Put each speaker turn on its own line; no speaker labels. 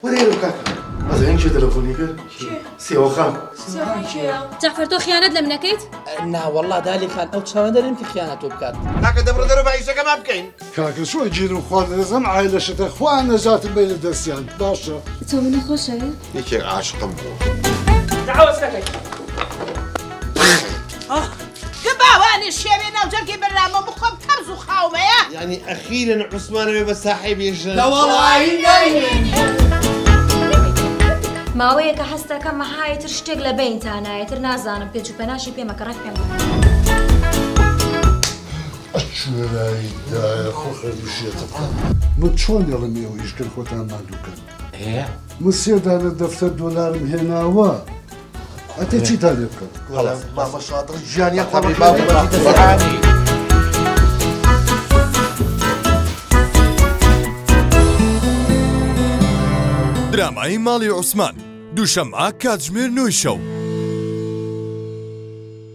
وەرێرە کاکە ئەزانین کێ تەلەفۆنی کرد؟ سێوەخان
جعفر تۆ خیانەت لە منەکەیت؟
ناوەڵڵا دالی خان ئەو چاوەندەرم کە خیانەت تۆ بکات.
کاکە دەبڕە دەرە بەعیسەکەمان بکەین.
کاکە چۆی گیر و خوارد دەزەم عایلەشەتە خوا نەجاتم بێ لە دەستیان باشە.
تۆ منە خۆشەوێ؟
یەکێک عاشقم بوو.
باوانی شێوێ ناوجەرگی بەرنامە بخۆم تەرز و خاومەیە
یعنی ئەخیرن عوسمانەوێ بە ساحێبی ژن.
ماوەیەکە هەستەکەم مەهایەتر شتێک لە بینتانایەتر نازانم پێچ و پێناشی پێمەکەڕات پێم
ئەچوەرایدایە خۆ خەردوشێتە من چۆن دەڵم ئێوە ئیشکرد خۆتان مادووکەن من سێدانە دەفتەر دۆلارم هێناوە ئەتە چیتان لێ بکەم
مامە شاتر ژیانیە
درامایی ماڵی عوسمان دووشەممە کاتژمێر 9 شەو